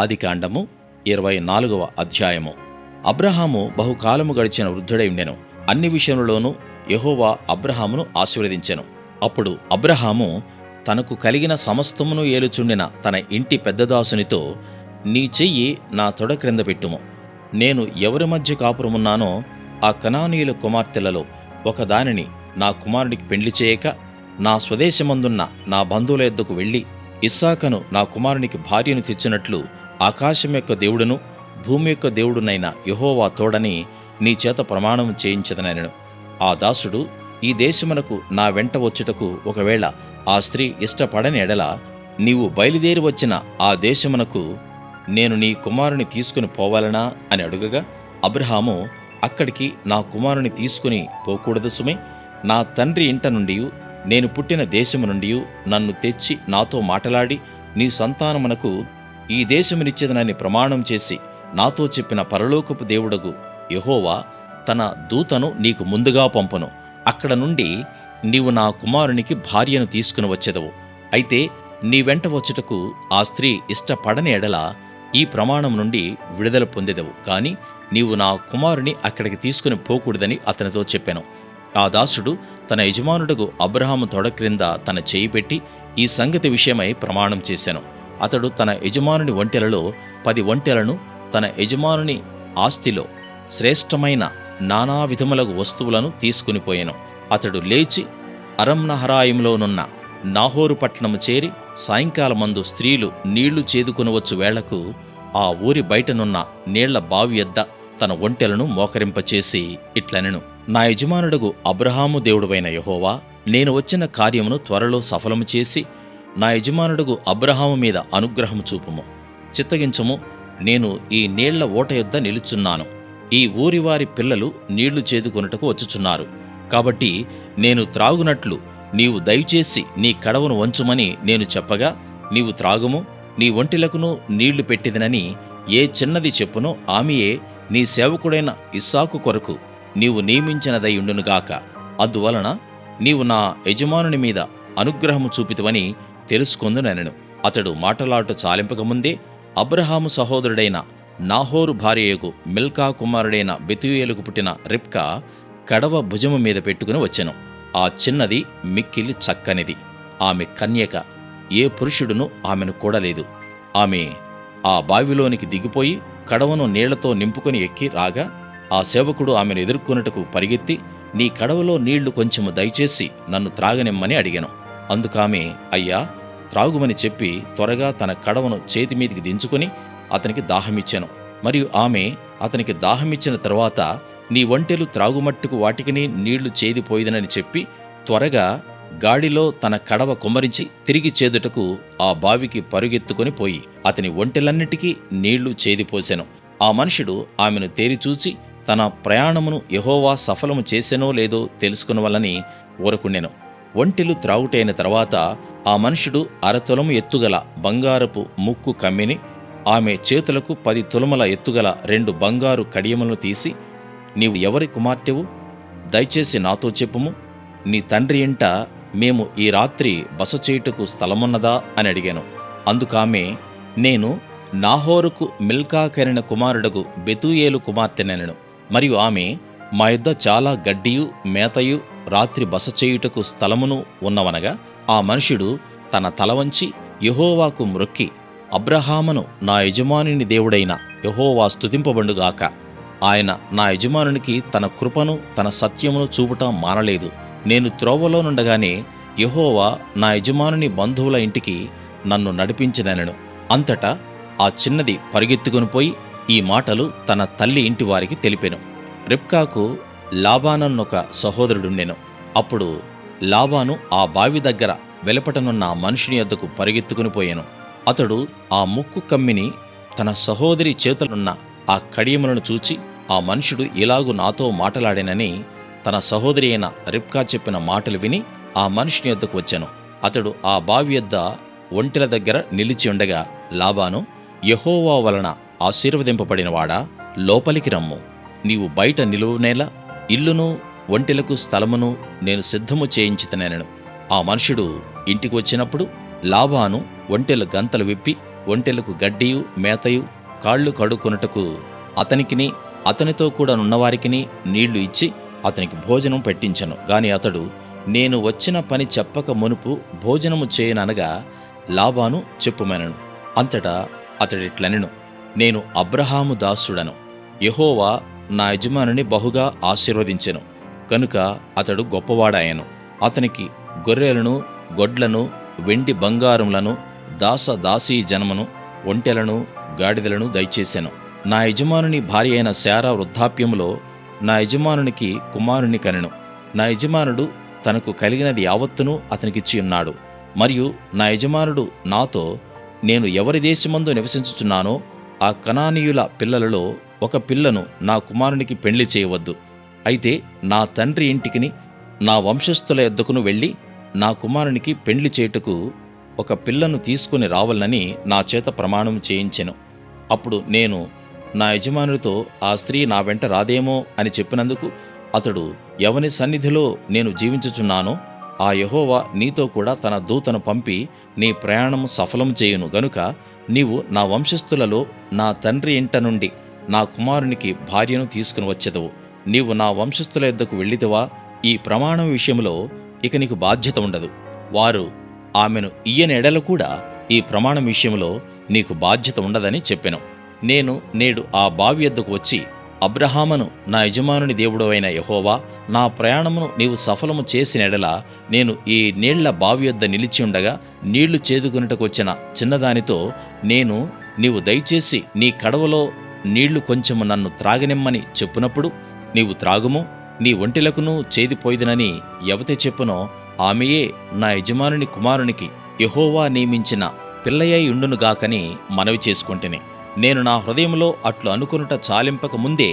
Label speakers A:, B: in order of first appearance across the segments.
A: ఆదికాండము 24వ అధ్యాయము. అబ్రాహాము బహుకాలము గడిచిన వృద్ధుడై ఉండెను. అన్ని విషయములలోనూ యెహోవా అబ్రాహామును ఆశీర్వదించెను. అప్పుడు అబ్రాహాము తనకు కలిగిన సమస్తమును ఏలుచుండిన తన ఇంటి పెద్దదాసునితో, నీ చెయ్యి నా తొడ క్రింద పెట్టుము. నేను ఎవరి మధ్య కాపురమున్నానో ఆ కనానీయుల కుమార్తెలలో ఒకదానిని నా కుమారునికి పెండ్లి చేయక, నా స్వదేశమందున్న నా బంధువుల యొద్దకు వెళ్ళి ఇస్సాకును నా కుమారునికి భార్యను తెచ్చినట్లు ఆకాశం యొక్క దేవుడును భూమి యొక్క దేవుడునైన యెహోవా తోడని నీ చేత ప్రమాణం చేయించదనెను. ఆ దాసుడు, ఈ దేశమునకు నా వెంట వచ్చుటకు ఒకవేళ ఆ స్త్రీ ఇష్టపడని ఎడల, నీవు బయలుదేరి వచ్చిన ఆ దేశమునకు నేను నీ కుమారుని తీసుకుని పోవాలనా అని అడుగగా, అబ్రాహాము, అక్కడికి నా కుమారుని తీసుకుని పోకూడదు సుమే. నా తండ్రి ఇంట నుండి, నేను పుట్టిన దేశము నుండి నన్ను తెచ్చి నాతో మాటలాడి నీ సంతానమునకు ఈ దేశమునిచ్చేదనని ప్రమాణం చేసి నాతో చెప్పిన పరలోకపు దేవుడగు యెహోవా తన దూతను నీకు ముందుగా పంపును. అక్కడ నుండి నీవు నా కుమారునికి భార్యను తీసుకుని వచ్చెదవు. అయితే నీ వెంట వచ్చుటకు ఆ స్త్రీ ఇష్టపడని ఎడల ఈ ప్రమాణం నుండి విడుదల పొందెదవు. కాని నీవు నా కుమారుని అక్కడికి తీసుకుని పోకూడదని అతనితో చెప్పెను. ఆ దాసుడు తన యజమానుడగు అబ్రాహాము తొడ క్రింద తన చేయి పెట్టి ఈ సంగతి విషయమై ప్రమాణం చేశాను. అతడు తన యజమానుని ఒంటెలలో 10 ఒంటెలను, తన యజమానుని ఆస్తిలో శ్రేష్టమైన నానా విధములగు వస్తువులను తీసుకుని పోయెను. అతడు లేచి అరంనహరాయిములోనున్న నాహోరు పట్టణము చేరి సాయంకాలమందు స్త్రీలు నీళ్లు చేదుకునవచ్చు వేళకు ఆ ఊరి బయటనున్న నీళ్ల బావి యొద్ద తన ఒంటెలను మోకరింపచేసి ఇట్లనెను, నా యజమానుడగు అబ్రాహాము దేవుడవైన యెహోవా, నేను వచ్చిన కార్యమును త్వరలో సఫలము చేసి నా యజమానుడగు అబ్రాహాము మీద అనుగ్రహము చూపుము. చిత్తగించుము, నేను ఈ నీళ్ల ఊట యొద్ద నిలుచున్నాను. ఈ ఊరివారి పిల్లలు నీళ్లు చేదుకొనుటకు వచ్చుచున్నారు. కాబట్టి నేను త్రాగునట్లు నీవు దయచేసి నీ కడవను వంచుమని నేను చెప్పగా, నీవు త్రాగుము, నీ ఒంటిలకును నీళ్లు పెట్టిదినని ఏ చిన్నది చెప్పునో ఆమెయే నీ సేవకుడైన ఇస్సాకు కొరకు నీవు నియమించినదై ఉండునుగాక. అందువలన నీవు నా యజమానుని మీద అనుగ్రహము చూపితివని తెలుసుకొందునెనెను. అతడు మాటలాట చాలింపకముందే అబ్రాహాము సహోదరుడైన నాహోరు భార్యయగు మిల్కా కుమారుడైన బెతూయేలుకు పుట్టిన రిబ్కా కడవ భుజము మీద పెట్టుకుని వచ్చెను. ఆ చిన్నది మిక్కిలి చక్కనిది. ఆమె కన్యక, ఏ పురుషుడును ఆమెను కూడలేదు. ఆమె ఆ బావిలోనికి దిగిపోయి కడవను నీళ్లతో నింపుకొని ఎక్కి రాగా, ఆ సేవకుడు ఆమెను ఎదుర్కొనుటకు పరిగెత్తి, నీ కడవలో నీళ్లు కొంచెము దయచేసి నన్ను త్రాగనిమ్మని అడిగాను. అందుకామె, అయ్యా త్రాగుమని చెప్పి త్వరగా తన కడవను చేతిమీదికి దించుకొని అతనికి దాహమిచ్చాను. మరియు ఆమె అతనికి దాహమిచ్చిన తరువాత, నీ ఒంటెలు త్రాగుమట్టుకు వాటికిని నీళ్లు చేదిపోయిదనని చెప్పి త్వరగా గాడిలో తన కడవ కుమ్మరించి తిరిగి చేదుటకు ఆ బావికి పరుగెత్తుకొని పోయి అతని ఒంటెలన్నిటికీ నీళ్లు చేదిపోసెను. ఆ మనుషుడు ఆమెను తేరిచూచి తన ప్రయాణమును యెహోవా సఫలము చేసెనో లేదో తెలుసుకునవలని ఊరకుండెను. ఒంటెలు త్రాగుటైన తర్వాత ఆ మనుషుడు 1/2 తులము ఎత్తుగల బంగారపు ముక్కు కమ్మిని, ఆమె చేతులకు 10 తులముల ఎత్తుగల 2 బంగారు కడియములను తీసి, నీవు ఎవరి కుమార్తెవు? దయచేసి నాతో చెప్పుము. నీ తండ్రి ఇంట మేము ఈ రాత్రి బస చేయుటకు స్థలమున్నదా అని అడిగాను. అందుకామె, నేను నాహోరుకు మిల్కా కనిన కుమారుడగు బెతూయేలు కుమార్తెనెనెను. మరియు ఆమె, మా యొద్ద చాలా గడ్డియు మేతయు రాత్రి బస చేయుటకు స్థలమును ఉన్నవనగా, ఆ మనుషుడు తన తల వంచి యెహోవాకు మ్రొక్కి, అబ్రాహామును నా యజమానుని దేవుడైన యెహోవా స్తుతింపబడుగాక. ఆయన నా యజమానునికి తన కృపను తన సత్యమును చూపుట మానలేదు. నేను త్రోవలో నుండగానే యెహోవా నా యజమానుని బంధువుల ఇంటికి నన్ను నడిపించినెనెను. అంతటా ఆ చిన్నది పరిగెత్తుకుని పోయి ఈ మాటలు తన తల్లి ఇంటి వారికి తెలిపెను. రిబ్కాకు లాబానన్నొక సహోదరుడుండెను. అప్పుడు లాబాను ఆ బావి దగ్గర వెలుపటనున్న ఆ మనుషుని యొద్దకు పరిగెత్తుకుని పోయెను. అతడు ఆ ముక్కు కమ్మిని తన సహోదరి చేతులున్న ఆ కడియములను చూచి, ఆ మనుషుడు ఇలాగు నాతో మాటలాడెనని తన సహోదరి అయిన రిబ్కా చెప్పిన మాటలు విని ఆ మనుషుని యొద్దకు వచ్చెను. అతడు ఆ బావి యొద్ద ఒంటెల దగ్గర నిలిచి ఉండగా, లాబాను, యెహోవా వలన ఆశీర్వదింపబడినవాడా, లోపలికి రమ్ము. నీవు బయట నిలువునేలా ఇల్లును ఒంటెలకు స్థలమును నేను సిద్ధము చేయించితనెనెను. ఆ మనుషుడు ఇంటికి వచ్చినప్పుడు లాబాను ఒంటెల గంతలు విప్పి ఒంటెలకు గడ్డియు మేతయు కాళ్ళు కడుక్కొనుటకు అతనికిని అతనితో కూడా నున్నవారికిని నీళ్లు ఇచ్చి అతనికి భోజనం పెట్టించెను. గాని అతడు, నేను వచ్చిన పని చెప్పక మునుపు భోజనము చేయననగా లాబాను చెప్పుమనెను. అంతటా అతడిట్లనెను, నేను అబ్రహాము దాసుడను. యెహోవా నా యజమానుని బహుగా ఆశీర్వదించెను కనుక అతడు గొప్పవాడాయెను. అతనికి గొర్రెలను గొడ్లను వెండి బంగారములను దాసదాసీ జనమును ఒంటెలను గాడిదలను దయచేసెను. నా యజమానుని భార్య అయిన శారా వృద్ధాప్యములో నా యజమానునికి కుమారుని కనెను. నా యజమానుడు తనకు కలిగినది యావత్తును అతనికిచ్చి ఉన్నాడు. మరియు నా యజమానుడు నాతో, నేను ఎవరి దేశమందు నివసించుచున్నానో ఆ కనానీయుల పిల్లలలో ఒక పిల్లను నా కుమారునికి పెండ్లి చేయవద్దు. అయితే నా తండ్రి ఇంటికిని నా వంశస్థుల యొద్దకును వెళ్ళి నా కుమారునికి పెండ్లి చేయుటకు ఒక పిల్లను తీసుకుని రావాలని నా చేత ప్రమాణం చేయించెను. అప్పుడు నేను నా యజమానుడితో, ఆ స్త్రీ నా వెంట రాదేమో అని చెప్పినందుకు అతడు, ఎవని సన్నిధిలో నేను జీవించుచున్నానో ఆ యెహోవా నీతో కూడా తన దూతను పంపి నీ ప్రయాణము సఫలం చేయును గనుక నీవు నా వంశస్థులలో నా తండ్రి ఇంట నుండి నా కుమారునికి భార్యను తీసుకుని వచ్చెదవు. నీవు నా వంశస్థుల యొద్దకు వెళ్ళితివా, ఈ ప్రమాణం విషయంలో ఇక నీకు బాధ్యత ఉండదు. వారు ఆమెను ఇయ్యని ఎడల కూడా ఈ ప్రమాణం విషయంలో నీకు బాధ్యత ఉండదని చెప్పెను. నేను నేడు ఆ బావి యొద్దకు వచ్చి, అబ్రహామును నా యజమానుని దేవుడవైన యెహోవా, నా ప్రయాణమును నీవు సఫలము చేసిన ఎడల నేను ఈ నీళ్ల బావి యొద్ద నిలిచి ఉండగా నీళ్లు చేదుకొనుటకు వచ్చిన చిన్నదానితో నీవు దయచేసి నీ కడవలో నీళ్లు కొంచెము నన్ను త్రాగనిమ్మని చెప్పునప్పుడు నీవు త్రాగుము, నీ ఒంటెలకును చేదిపోయిదనని ఎవతే చెప్పునో ఆమెయే నా యజమానుని కుమారునికి యెహోవా నియమించిన పిల్లయ్యై ఉండునుగాకని మనవి చేసుకొంటిని. నేను నా హృదయంలో అట్లు అనుకొనుట చాలింపక ముందే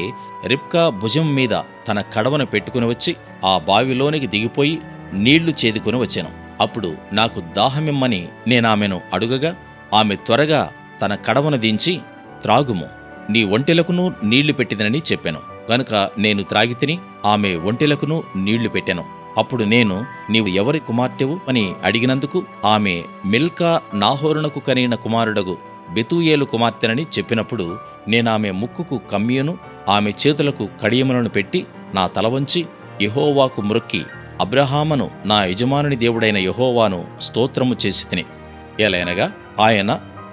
A: రిబ్కా భుజం మీద తన కడవను పెట్టుకుని వచ్చి ఆ బావిలోనికి దిగిపోయి నీళ్లు చేదుకుని వచ్చాను. అప్పుడు నాకు దాహమిమ్మని నేనామెను అడుగగా ఆమె త్వరగా తన కడవను దించి, త్రాగుము, నీ ఒంటెలకును నీళ్లు పెట్టిదనని చెప్పాను. గనుక నేను త్రాగితిని, ఆమె ఒంటెలకును నీళ్లు పెట్టెను. అప్పుడు నేను, నీవు ఎవరి కుమార్తెవు అని అడిగినందుకు ఆమె మిల్కా నాహోరునకు కనిన కుమారుడగు బెతూయేలు కుమార్తెనని చెప్పినప్పుడు నేనామె ముక్కుకు కమ్మియును ఆమె చేతులకు కడియములను పెట్టి నా తల వంచి యెహోవాకు మ్రొక్కి అబ్రహామును నా యజమానుని దేవుడైన యెహోవాను స్తోత్రము చేసి తిని. ఎలయనగా ఆయన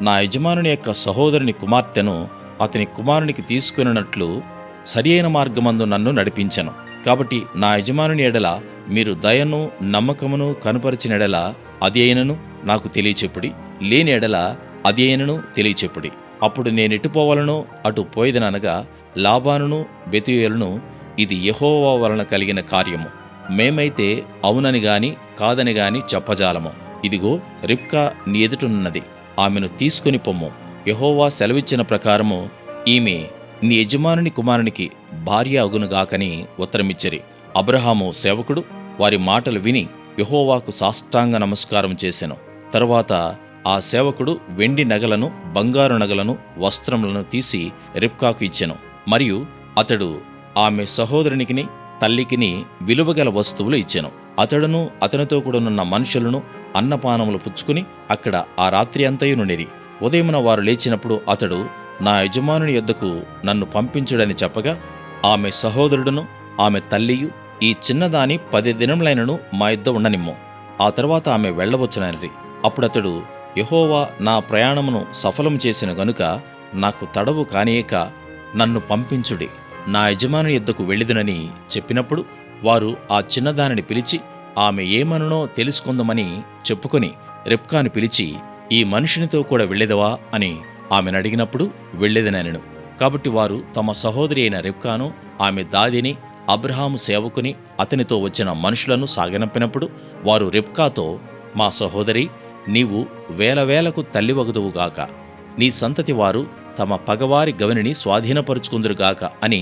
A: నా యజమానుని యొక్క సహోదరుని కుమార్తెను అతని కుమారునికి తీసుకున్నట్లు సరియైన మార్గమందు నన్ను నడిపించెను. కాబట్టి నా యజమానుని ఎడల మీరు దయను నమ్మకమును కనుపరిచిన ఎడల అది అయినను నాకు తెలియచెప్పుడి, లేని ఎడల అది అయినను తెలియచెప్పుడి. అప్పుడు నేనెటుపోవాలనో అటు పోయేదనగా లాబానును బెతూయేలును, ఇది యెహోవా వలన కలిగిన కార్యము, మేమైతే అవునని గాని కాదని గాని చెప్పజాలము. ఇదిగో రిబ్కా నీ ఎదుటున్నది, ఆమెను తీసుకుని పొమ్ము. యెహోవా సెలవిచ్చిన ప్రకారము ఈమె నీ యజమానుని కుమారునికి భార్య అగునుగాకని ఉత్తరమిచ్చిరి. అబ్రహాము సేవకుడు వారి మాటలు విని యెహోవాకు సాష్టాంగ నమస్కారం చేసెను. తరువాత ఆ సేవకుడు వెండి నగలను బంగారు నగలను వస్త్రములను తీసి రిబ్కాకు ఇచ్చెను. మరియు అతడు ఆమె సహోదరునికిని తల్లికిని విలువగల వస్తువులు ఇచ్చెను. అతడును అతనితో కూడనున్న మనుషులను అన్నపానములు పుచ్చుకుని అక్కడ ఆ రాత్రి అంతయు నుండిరి. ఉదయమున వారు లేచినప్పుడు అతడు, నా యజమానుని యొద్దకు నన్ను పంపించుడని చెప్పగా ఆమె సహోదరుడును ఆమె తల్లియు, ఈ చిన్నదాని 10 దినములైనను మా యొద్ద ఉండనిమ్ము, ఆ తర్వాత ఆమె వెళ్ళవచ్చుననిరి. అప్పుడతడు, యెహోవా నా ప్రయాణమును సఫలం చేసిన గనుక నాకు తడవు కానియక నన్ను పంపించుడి, నా యజమానుని యొద్దకు వెళ్ళిదునని చెప్పినప్పుడు వారు ఆ చిన్నదానిని పిలిచి ఆమె ఏమనునో తెలుసుకుందామని చెప్పుకొని రిబ్కాను పిలిచి, ఈ మనుషునితో కూడా వెళ్ళెదవా అని ఆమెనడిగినప్పుడు వెళ్ళేదనెను. కాబట్టి వారు తమ సహోదరి అయిన రిబ్కాను ఆమె దాదిని అబ్రహాము సేవకుని అతనితో వచ్చిన మనుషులను సాగనంపినప్పుడు వారు రిబ్కాతో, మా సహోదరి, నీవు వేలకు తల్లివగుదువుగాక, నీ సంతతి వారు తమ పగవారి గవనిని స్వాధీనపరుచుకుందురుగాక అని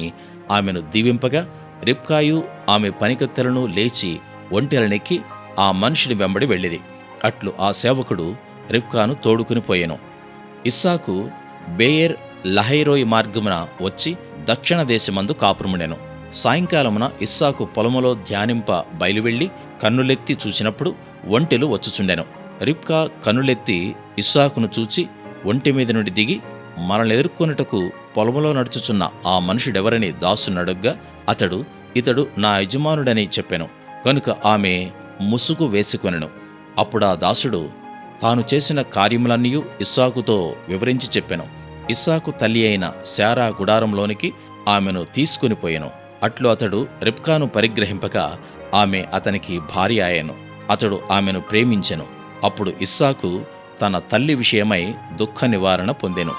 A: ఆమెను దీవింపగా రిబ్కాయు ఆమె పనికత్తెలను లేచి ఒంటెలనెక్కి ఆ మనుషుని వెంబడి వెళ్ళిరి. అట్లు ఆ సేవకుడు రిబ్కాను తోడుకుని పోయెను. ఇస్సాకు బేయర్ లహైరోయి మార్గమున వచ్చి దక్షిణ దేశమందు కాపురముండెను. సాయంకాలమున ఇస్సాకు పొలములో ధ్యానింప బయలువెళ్లి కన్నులెత్తి చూచినప్పుడు ఒంటెలు వచ్చుచుండెను. రిబ్కా కన్నులెత్తి ఇస్సాకును చూచి ఒంటి మీద నుండి దిగి మనల్ని ఎదుర్కొనుటకు పొలములో నడుచుచున్న ఆ మనుషుడెవరని దాసునడుగ్గా అతడు, ఇతడు నా యజమానుడని చెప్పెను. కనుక ఆమె ముసుగు వేసుకొనెను. అప్పుడా దాసుడు తాను చేసిన కార్యములన్నీయూ ఇస్సాకుతో వివరించి చెప్పెను. ఇస్సాకు తల్లి అయిన శారా గుడారంలోనికి ఆమెను తీసుకుని పోయెను. అట్లు అతడు రిబ్కాను పరిగ్రహింపక ఆమె అతనికి భార్య ఆయెను. అతడు ఆమెను ప్రేమించెను. అప్పుడు ఇస్సాకు తన తల్లి విషయమై దుఃఖ నివారణ పొందెను.